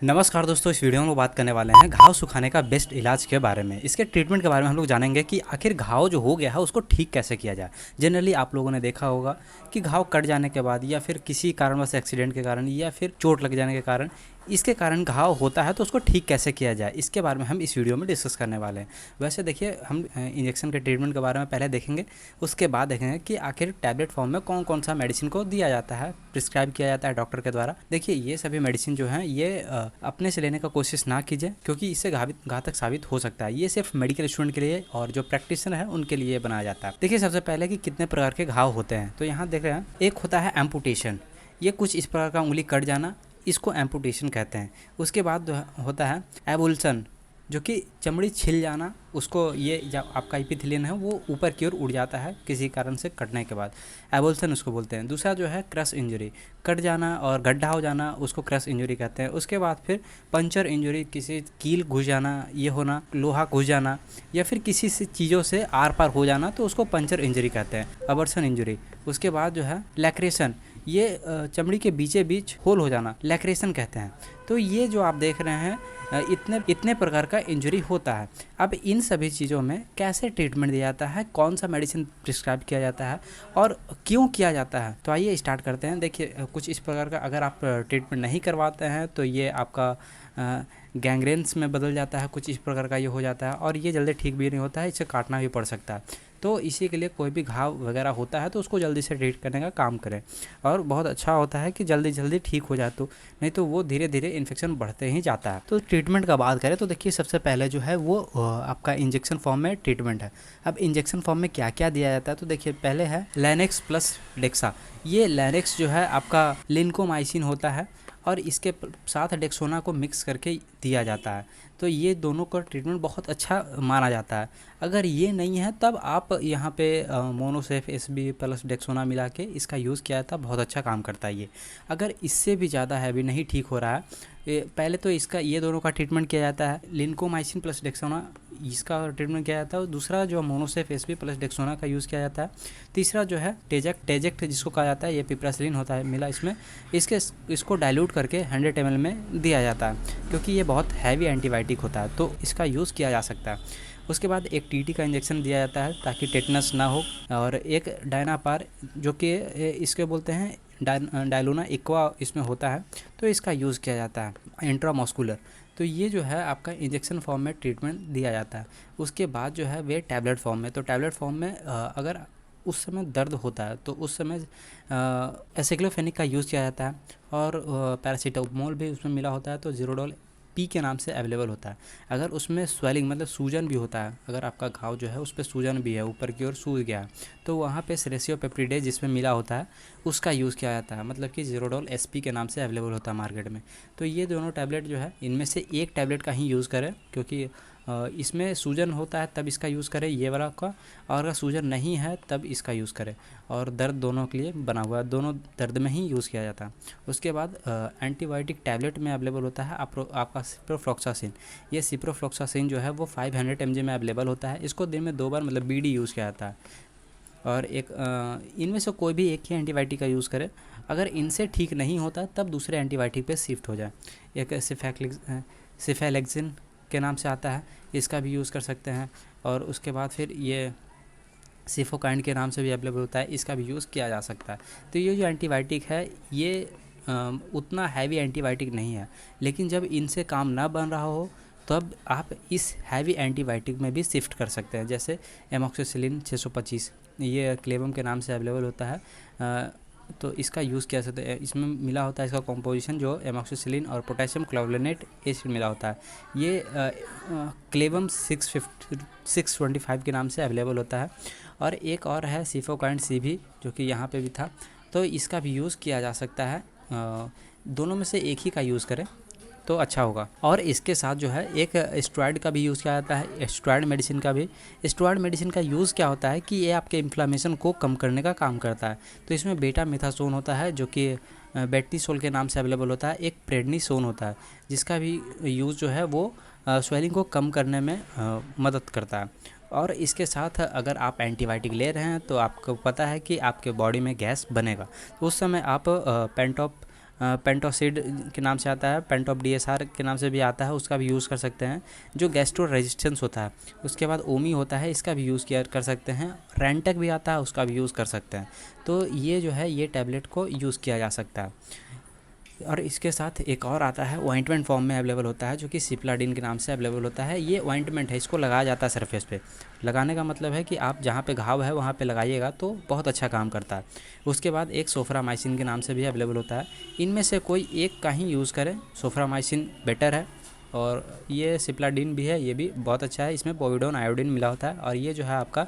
नमस्कार दोस्तों, इस वीडियो में बात करने वाले हैं घाव सुखाने का बेस्ट इलाज के बारे में। इसके ट्रीटमेंट के बारे में हम लोग जानेंगे कि आखिर घाव जो हो गया है उसको ठीक कैसे किया जाए। जनरली आप लोगों ने देखा होगा कि घाव कट जाने के बाद या फिर किसी कारणवश एक्सीडेंट के कारण या फिर चोट लग जाने के कारण इसके कारण घाव होता है तो उसको ठीक कैसे किया जाए, इसके बारे में हम इस वीडियो में डिस्कस करने वाले हैं। वैसे देखिए, हम इंजेक्शन के ट्रीटमेंट के बारे में पहले देखेंगे, उसके बाद देखेंगे कि आखिर टैबलेट फॉर्म में कौन कौन सा मेडिसिन को दिया जाता है, प्रिस्क्राइब किया जाता है डॉक्टर के द्वारा। देखिए, ये सभी मेडिसिन जो हैं ये अपने से लेने का कोशिश ना कीजिए, क्योंकि इससे घातक साबित हो सकता है। ये सिर्फ मेडिकल स्टूडेंट के लिए और जो प्रैक्टिशनर है उनके लिए बनाया जाता है। देखिए, सबसे पहले कि कितने प्रकार के घाव होते हैं, तो यहाँ देख रहे हैं एक होता है एम्पुटेशन। ये कुछ इस प्रकार का उंगली कट जाना, इसको एम्पुटेशन कहते हैं। उसके बाद होता है एबुल्सन, जो कि चमड़ी छिल जाना, उसको ये जब आपका एपिथेलियन है वो ऊपर की ओर उड़ जाता है किसी कारण से कटने के बाद, एबुल्सन उसको बोलते हैं। दूसरा जो है क्रश इंजरी, कट जाना और गड्ढा हो जाना, उसको क्रश इंजरी कहते हैं। उसके बाद फिर पंचर इंजरी, किसी कील घुस जाना, ये होना, लोहा घुस जाना या फिर किसी से चीज़ों से आर पार हो जाना, तो उसको पंचर इंजरी कहते हैं, अबर्सन इंजरी। उसके बाद जो है लैक्रेशन, ये चमड़ी के बीचे बीच होल हो जाना, लैक्रेशन कहते हैं। तो ये जो आप देख रहे हैं इतने प्रकार का इंजरी होता है। अब इन सभी चीज़ों में कैसे ट्रीटमेंट दिया जाता है, कौन सा मेडिसिन प्रिस्क्राइब किया जाता है और क्यों किया जाता है, तो आइए स्टार्ट करते हैं। देखिए, कुछ इस प्रकार का अगर आप ट्रीटमेंट नहीं करवाते हैं तो ये आपका गैंग्रेन्स में बदल जाता है, कुछ इस प्रकार का ये हो जाता है और ये जल्दी ठीक भी नहीं होता है, इसे काटना भी पड़ सकता है। तो इसी के लिए कोई भी घाव वगैरह होता है तो उसको जल्दी से ट्रीट करने का काम करें, और बहुत अच्छा होता है कि जल्दी जल्दी ठीक हो जाए, तो नहीं तो वो धीरे धीरे इन्फेक्शन बढ़ते ही जाता है। तो ट्रीटमेंट का बात करें तो देखिए, सबसे पहले जो है वो आपका इंजेक्शन फॉर्म में ट्रीटमेंट है। अब इंजेक्शन फॉर्म में क्या क्या दिया जाता है, तो देखिए पहले है लैनेक्स प्लस डेक्सा। ये लैनेक्स जो है आपका लिंकोमाइसिन होता है और इसके साथ डेक्सोना को मिक्स करके दिया जाता है। तो ये दोनों का ट्रीटमेंट बहुत अच्छा माना जाता है। अगर ये नहीं है तब आप यहाँ पे मोनोसेफ एसबी प्लस डेक्सोना मिला के इसका यूज़ किया था, बहुत अच्छा काम करता है ये। अगर इससे भी ज़्यादा हैवी नहीं ठीक हो रहा है, पहले तो इसका ये दोनों का ट्रीटमेंट किया जाता है, लिंकोमाइसिन प्लस डेक्सोना, इसका ट्रीटमेंट किया जाता है। और दूसरा जो मोनोसेफ एसबी प्लस डेक्सोना का यूज़ किया जाता है। तीसरा जो है टेजेक्ट जिसको कहा जाता है, ये पिप्रासिलिन होता है मिला इसमें, इसको डाइल्यूट करके 100 ml में दिया जाता है, क्योंकि ये बहुत हैवी एंटीबायोटिक होता है तो इसका यूज़ किया जा सकता है। उसके बाद एक टीटी का इंजेक्शन दिया जाता है ताकि टेटनस ना हो, और एक डायनापार जो कि इसके बोलते हैं डायलोना एक्वा इसमें होता है, तो इसका यूज़ किया जाता है इंट्रामस्कुलर। तो ये जो है आपका इंजेक्शन फॉर्म में ट्रीटमेंट दिया जाता है। उसके बाद जो है वे टैबलेट फॉर्म में, तो टैबलेट फॉर्म में अगर उस समय दर्द होता है तो उस समय एसिक्लोफेनिक का यूज़ किया जाता है, और पैरासीटामोल भी उसमें मिला होता है, तो जीरोडोल पी के नाम से अवेलेबल होता है। अगर उसमें स्वेलिंग मतलब सूजन भी होता है, अगर आपका घाव जो है उस पर सूजन भी है, ऊपर की ओर सूज गया है, तो वहाँ पे सेरेसियोपेप्टिडेज जिसमें मिला होता है उसका यूज़ किया जाता है, मतलब कि जीरोडोल एसपी के नाम से अवेलेबल होता है मार्केट में। तो ये दोनों टैबलेट जो है इनमें से एक टैबलेट का ही यूज़ करें, क्योंकि इसमें सूजन होता है तब इसका यूज़ करें ये वाला का, और अगर सूजन नहीं है तब इसका यूज़ करें। और दर्द दोनों के लिए बना हुआ है, दोनों दर्द में ही यूज़ किया जाता है। उसके बाद एंटीबायोटिक टैबलेट में अवेलेबल होता है आपका सिप्रोफ्लॉक्सासिन। ये सिप्रोफ्लॉक्सासिन जो है वो 500 mg में अवेलेबल होता है। इसको दिन में 2 बार मतलब बीडी यूज़ किया जाता है। और एक इनमें से कोई भी एक ही एंटीबायोटिक का यूज़ करें। अगर इनसे ठीक नहीं होता तब दूसरे एंटीबायोटिक पे शिफ्ट हो जाए। एक सिफेलेक्सिन के नाम से आता है, इसका भी यूज़ कर सकते हैं। और उसके बाद फिर ये सिफोकाइंड के नाम से भी अवेलेबल होता है, इसका भी यूज़ किया जा सकता है। तो ये जो एंटीबायोटिक है ये उतना हैवी एंटीबायोटिक नहीं है, लेकिन जब इनसे काम ना बन रहा हो तब आप इस हैवी एंटीबायोटिक में भी शिफ्ट कर सकते हैं, जैसे एमॉक्सिसिलिन 625, ये क्लेवम के नाम से अवेलेबल होता है। तो इसका यूज़ किया सकता है। इसमें मिला होता है इसका कॉम्पोजिशन जो एमॉक्सिसिलिन और पोटेशियम क्लोवलेनेट एसिड मिला होता है। ये क्लेवम 625 के नाम से अवेलेबल होता है। और एक और है सिफोकाइंड सी भी, जो कि यहाँ पे भी था, तो इसका भी यूज़ किया जा सकता है। दोनों में से एक ही का यूज़ करें तो अच्छा होगा। और इसके साथ जो है एक स्टेरॉइड का भी यूज़ किया जाता है, स्टेरॉइड मेडिसिन का भी। स्टेरॉइड मेडिसिन का यूज़ क्या होता है कि ये आपके इन्फ्लामेशन को कम करने का काम करता है। तो इसमें बेटा मेथासोन होता है जो कि बेटिसोल के नाम से अवेलेबल होता है। एक प्रेडनिसोन होता है जिसका भी यूज़ जो है वो स्वेलिंग को कम करने में मदद करता है। और इसके साथ अगर आप एंटीबायोटिक ले रहे हैं तो आपको पता है कि आपके बॉडी में गैस बनेगा, तो उस समय आप पेंटॉप पेंटोसिड के नाम से आता है, पेंटोप DSR के नाम से भी आता है, उसका भी यूज़ कर सकते हैं। जो गैस्ट्रो रेजिस्टेंस होता है, उसके बाद ओमी होता है, इसका भी यूज़ किया कर सकते हैं। रेंटेक भी आता है, उसका भी यूज़ कर सकते हैं। तो ये जो है ये टैबलेट को यूज़ किया जा सकता है। और इसके साथ एक और आता है, ऑइंटमेंट फॉर्म में अवेलेबल होता है, जो कि सिप्लाडिन के नाम से अवेलेबल होता है। ये ऑइंटमेंट है, इसको लगाया जाता है सरफेस पे। लगाने का मतलब है कि आप जहाँ पे घाव है वहाँ पे लगाइएगा तो बहुत अच्छा काम करता है। उसके बाद एक सोफ्रामाइसिन के नाम से भी अवेलेबल होता है। इनमें से कोई एक का ही यूज़ करें, सोफ्रामाइसिन बेटर है। और ये सिप्लाडिन भी है, ये भी बहुत अच्छा है, इसमें पोविडोन आयोडीन मिला होता है। और ये जो है आपका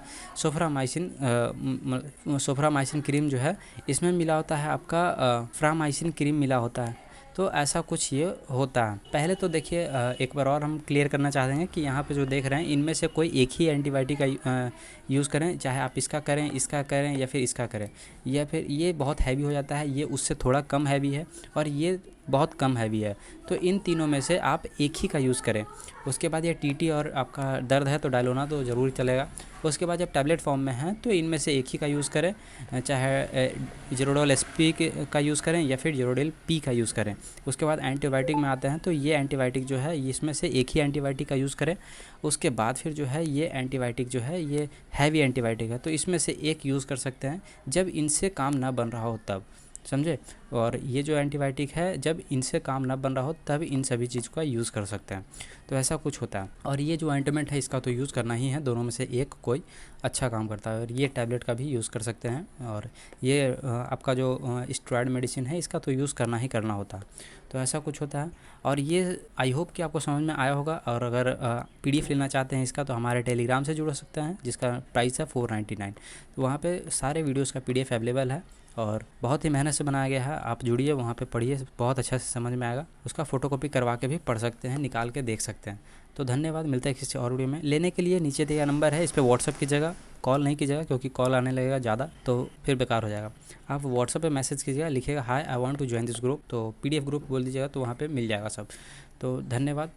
सोफ्रामाइसिन क्रीम जो है, इसमें मिला होता है आपका फ्रामाइसिन क्रीम मिला होता है। तो ऐसा कुछ ये होता है। पहले तो देखिए, एक बार और हम क्लियर करना चाहते हैं कि यहाँ पे जो देख रहे हैं इनमें से कोई एक ही एंटीबायोटिक का यूज़ करें, चाहे आप इसका करें, इसका करें या फिर इसका करें, या फिर ये बहुत हैवी हो जाता है, ये उससे थोड़ा कम हैवी है, और ये बहुत कम हैवी है। तो इन तीनों में से आप एक ही का यूज़ करें। उसके बाद ये टीटी और आपका दर्द है तो डायलोना तो ज़रूर चलेगा। उसके बाद जब टैबलेट फॉर्म में है तो इनमें से एक ही का यूज़ करें, चाहे ज़ेरोडोल SP का यूज़ करें या फिर ज़ेरोडोल P का यूज़ करें। उसके बाद एंटीबायोटिक में आते हैं तो ये एंटीबायोटिक जो है इसमें से एक ही एंटीबायोटिक का यूज़ करें। उसके बाद फिर जो है ये एंटीबायोटिक जो है ये हैवी एंटीबायोटिक है, तो इसमें से एक यूज़ कर सकते हैं जब इनसे काम ना बन रहा हो तब, समझे। और ये जो एंटीबायोटिक है जब इनसे काम ना बन रहा हो तब इन सभी चीज़ का यूज़ कर सकते हैं। तो ऐसा कुछ होता है। और ये जो ऑइंटमेंट है इसका तो यूज़ करना ही है, दोनों में से एक कोई अच्छा काम करता है। और ये टैबलेट का भी यूज़ कर सकते हैं। और ये आपका जो स्टेरॉयड मेडिसिन है इसका तो यूज़ करना ही करना होता है। तो ऐसा कुछ होता है। और ये आई होप कि आपको समझ में आया होगा। और अगर PDF लेना चाहते हैं इसका तो हमारे टेलीग्राम से जुड़ सकते हैं, जिसका प्राइस है 499। तो वहाँ पे सारे वीडियोज़ का PDF अवेलेबल है और बहुत ही मेहनत से बनाया गया है। आप जुड़िए, वहाँ पे पढ़िए, बहुत अच्छा से समझ में आएगा। उसका फ़ोटोकॉपी करवा के भी पढ़ सकते हैं, निकाल के देख सकते हैं। तो धन्यवाद, मिलते हैं किसी और वीडियो में। लेने के लिए नीचे दिया नंबर है, इस पर व्हाट्सअप कीजिएगा, कॉल नहीं कीजिएगा क्योंकि कॉल आने लगेगा ज़्यादा तो फिर बेकार हो जाएगा। आप व्हाट्सअप पे मैसेज कीजिएगा, लिखिएगा hi I want to join this group, तो PDF ग्रुप बोल दीजिएगा तो वहाँ पे मिल जाएगा सब। तो धन्यवाद।